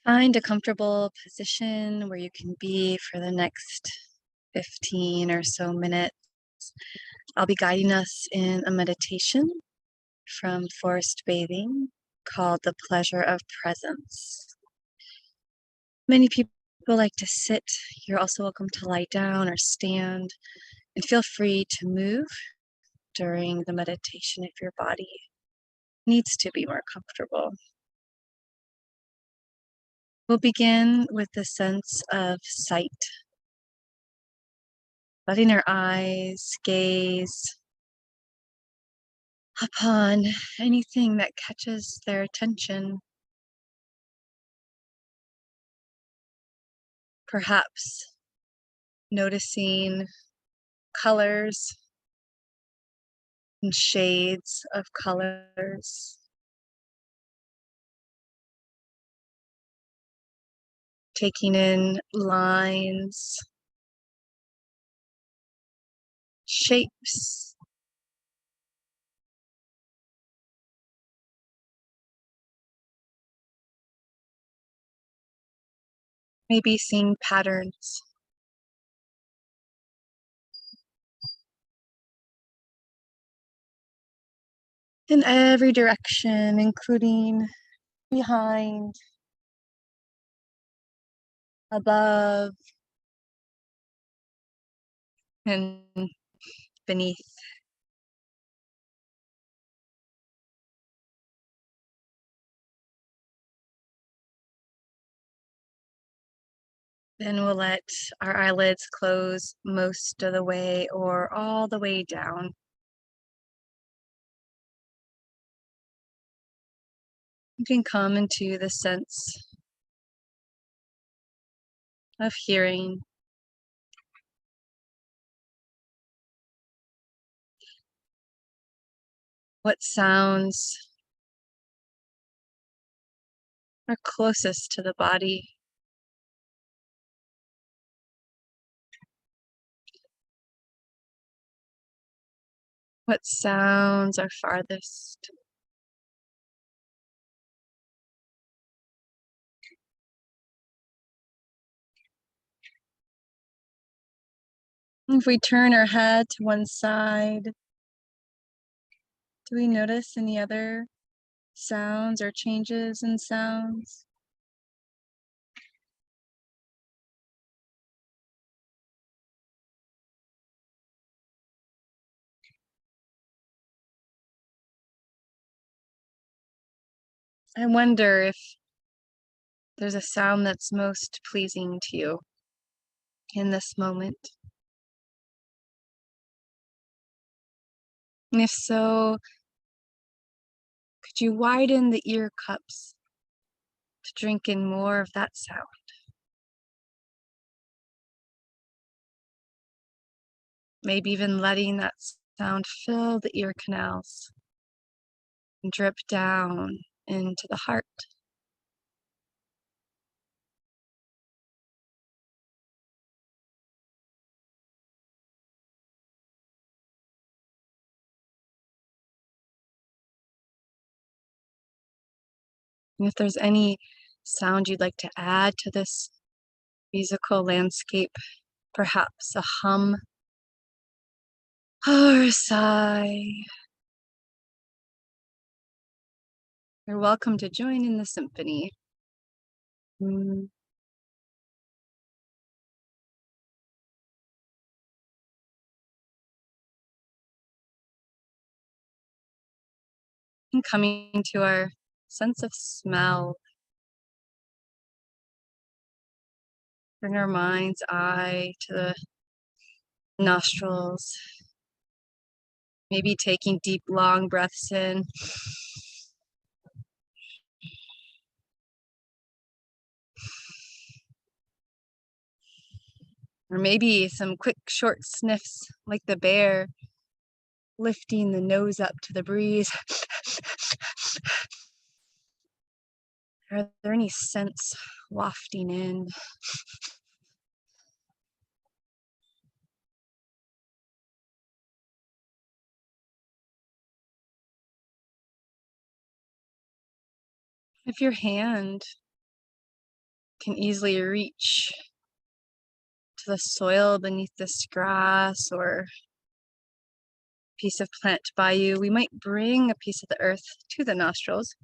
Find a comfortable position where you can be for the next 15 or so minutes. I'll be guiding us in a meditation from forest bathing called the pleasure of presence. Many people like to sit. You're also welcome to lie down or stand, and feel free to move during the meditation if your body needs to be more comfortable. We'll begin with the sense of sight, letting our eyes gaze upon anything that catches their attention, perhaps noticing colors and shades of colors, taking in lines, shapes, maybe seeing patterns in every direction, including behind, above, and beneath. Then we'll let our eyelids close most of the way or all the way down. You can come into the sense of hearing. What sounds are closest to the body? What sounds are farthest? If we turn our head to one side, do we notice any other sounds or changes in sounds? I wonder if there's a sound that's most pleasing to you in this moment. And if so, could you widen the ear cups to drink in more of that sound? Maybe even letting that sound fill the ear canals and drip down into the heart. And if there's any sound you'd like to add to this musical landscape, perhaps a hum or a sigh, you're welcome to join in the symphony. Mm. And coming to our sense of smell, bring our mind's eye to the nostrils, maybe taking deep, long breaths in. Or maybe some quick, short sniffs like the bear, lifting the nose up to the breeze. Are there any scents wafting in? If your hand can easily reach to the soil beneath this grass or piece of plant by you. We might bring a piece of the earth to the nostrils.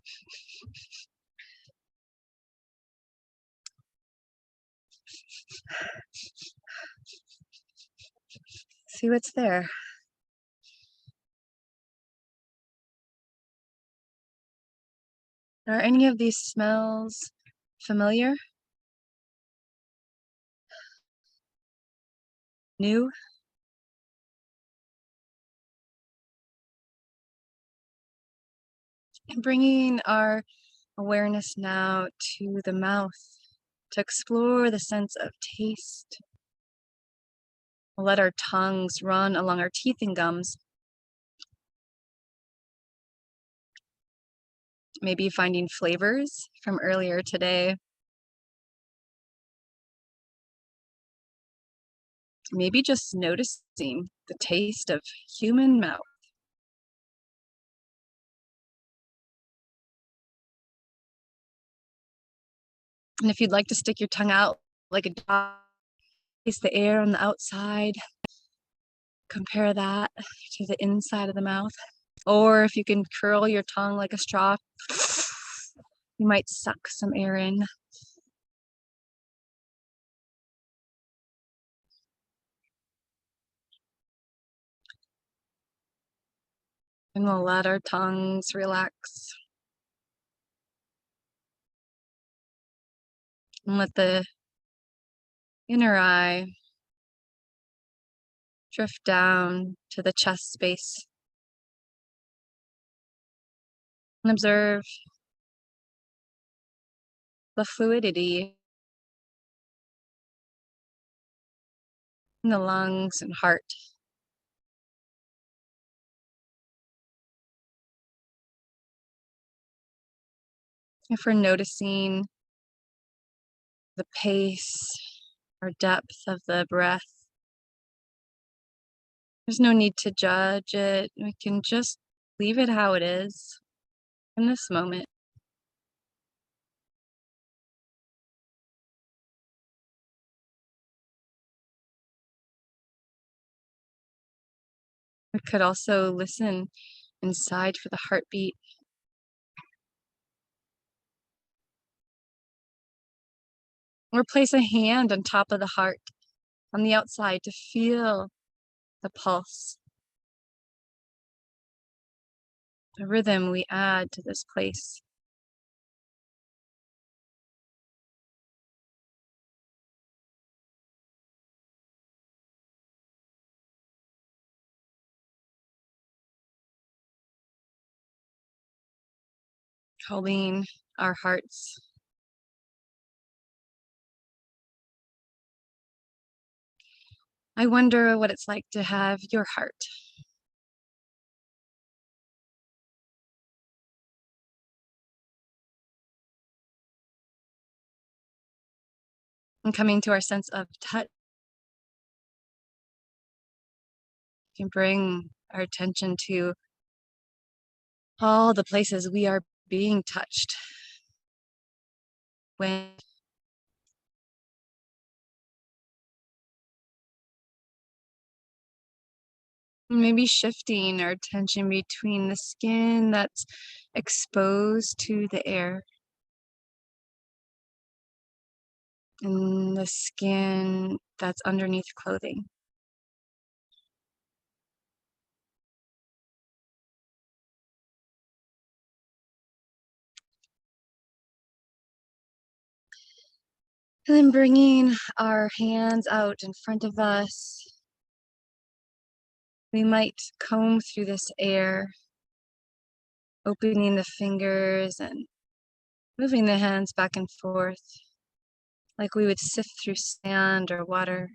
See what's there. Are any of these smells familiar? New? And bringing our awareness now to the mouth to explore the sense of taste. We'll let our tongues run along our teeth and gums. Maybe finding flavors from earlier today. Maybe just noticing the taste of human mouth. And if you'd like to stick your tongue out like a dog, taste the air on the outside, compare that to the inside of the mouth. Or if you can curl your tongue like a straw, you might suck some air in. And we'll let our tongues relax. And let the inner eye drift down to the chest space. And observe the fluidity in the lungs and heart. If we're noticing the pace or depth of the breath, there's no need to judge it. We can just leave it how it is in this moment. We could also listen inside for the heartbeat. Or place a hand on top of the heart on the outside to feel the pulse, the rhythm we add to this place. Holding our hearts. I wonder what it's like to have your heart. And coming to our sense of touch, we can bring our attention to all the places we are being touched. When maybe shifting our attention between the skin that's exposed to the air and the skin that's underneath clothing. And then bringing our hands out in front of us, we might comb through this air, opening the fingers and moving the hands back and forth like we would sift through sand or water.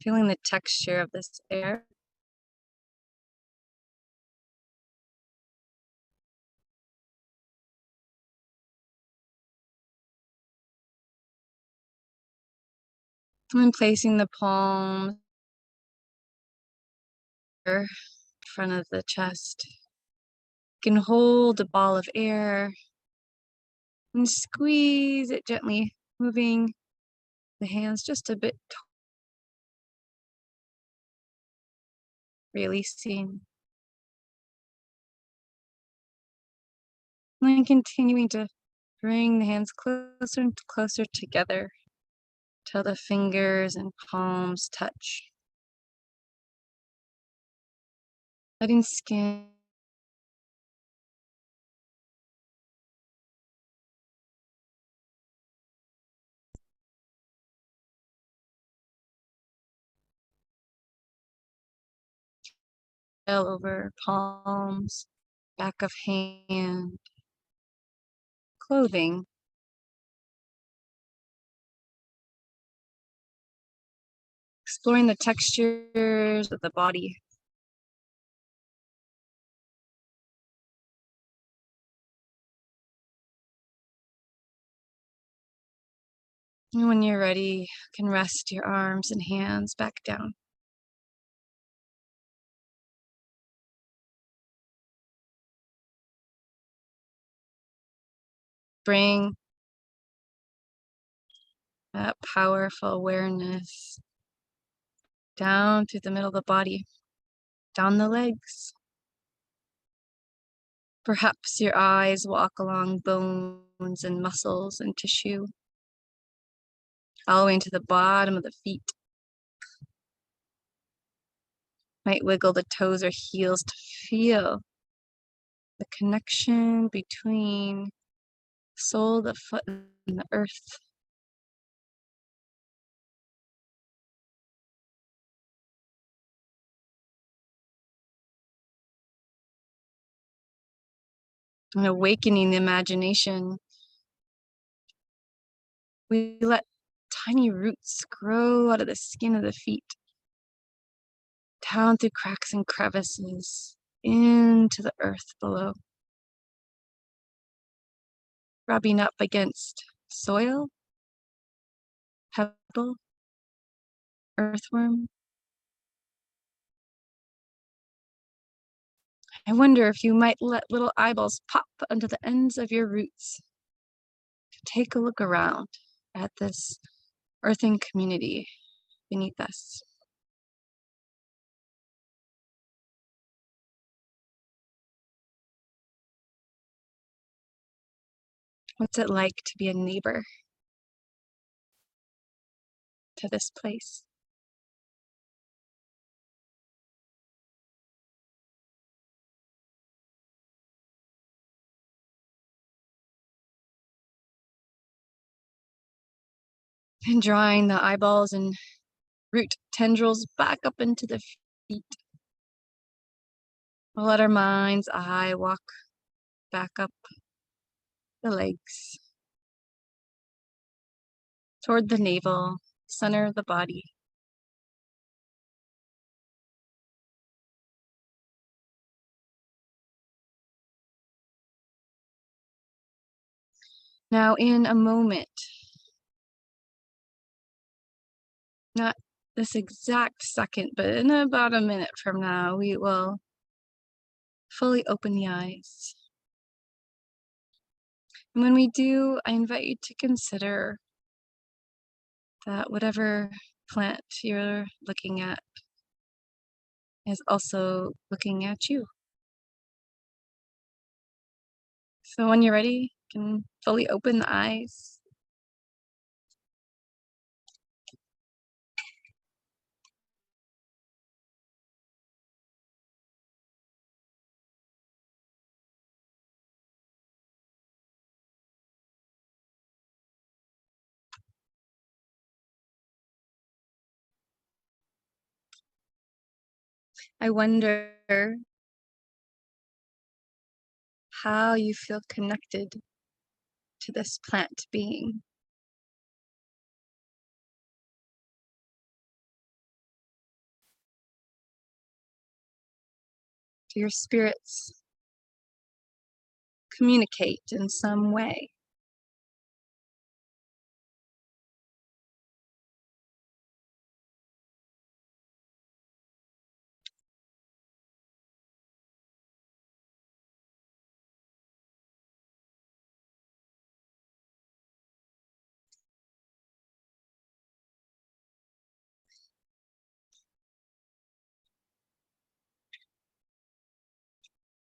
Feeling the texture of this air. And placing the palms in front of the chest. You can hold a ball of air and squeeze it gently, moving the hands just a bit, releasing, and then continuing to bring the hands closer and closer together till the fingers and palms touch. Letting skin over palms, back of hand, clothing. Exploring the textures of the body. And when you're ready, you can rest your arms and hands back down. Bring that powerful awareness down through the middle of the body, down the legs. Perhaps your eyes walk along bones and muscles and tissue, all the way into the bottom of the feet. Might wiggle the toes or heels to feel the connection between the sole, the foot, and the earth. And awakening the imagination. We let tiny roots grow out of the skin of the feet, down through cracks and crevices, into the earth below, rubbing up against soil, pebble, earthworm. I wonder if you might let little eyeballs pop under the ends of your roots to take a look around at this earthing community beneath us. What's it like to be a neighbor to this place? And drawing the eyeballs and root tendrils back up into the feet. We'll let our mind's eye walk back up the legs, toward the navel, center of the body. Now, in a moment, not this exact second, but in about a minute from now, we will fully open the eyes. And when we do, I invite you to consider that whatever plant you're looking at is also looking at you. So when you're ready, you can fully open the eyes. I wonder how you feel connected to this plant being. Do your spirits communicate in some way?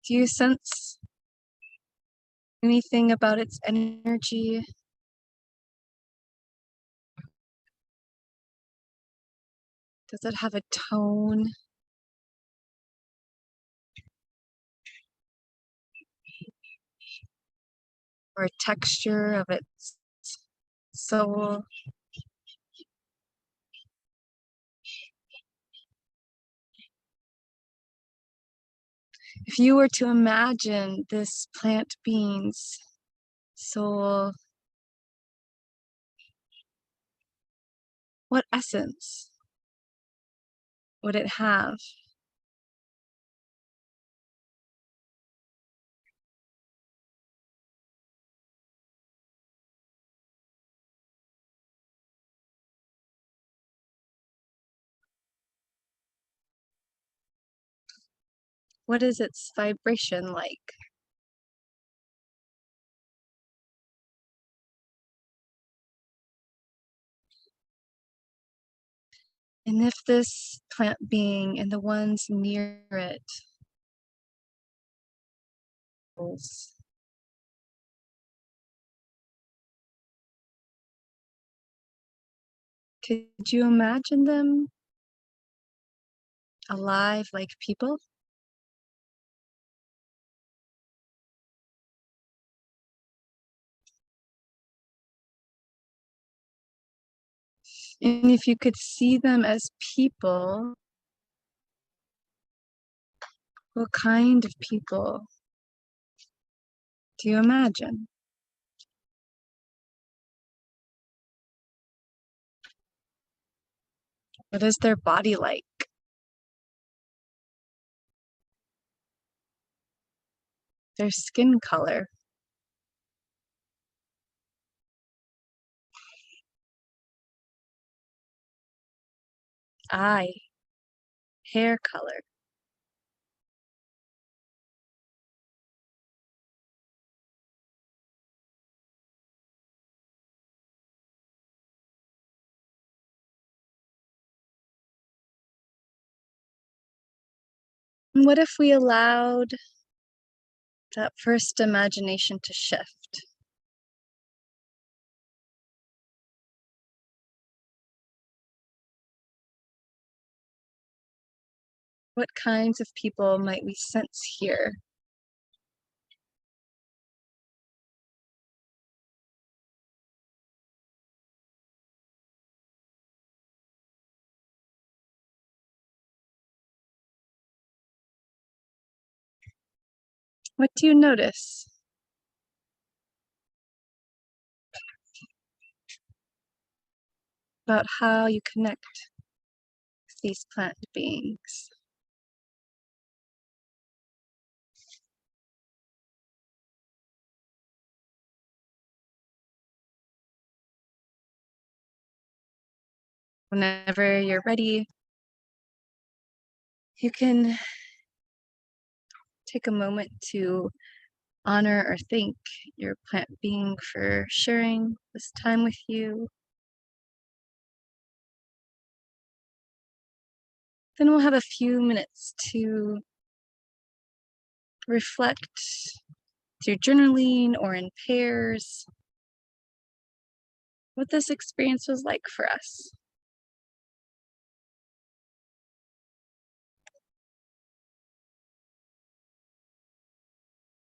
Do you sense anything about its energy? Does it have a tone or a texture of its soul? If you were to imagine this plant being's soul, what essence would it have? What is its vibration like? And if this plant being and the ones near it, could you imagine them alive like people? And if you could see them as people, what kind of people do you imagine? What is their body like? Their skin color? Eye, hair color? And what if we allowed that first imagination to shift? What kinds of people might we sense here? What do you notice about how you connect with these plant beings? Whenever you're ready, you can take a moment to honor or thank your plant being for sharing this time with you. Then we'll have a few minutes to reflect through journaling or in pairs what this experience was like for us.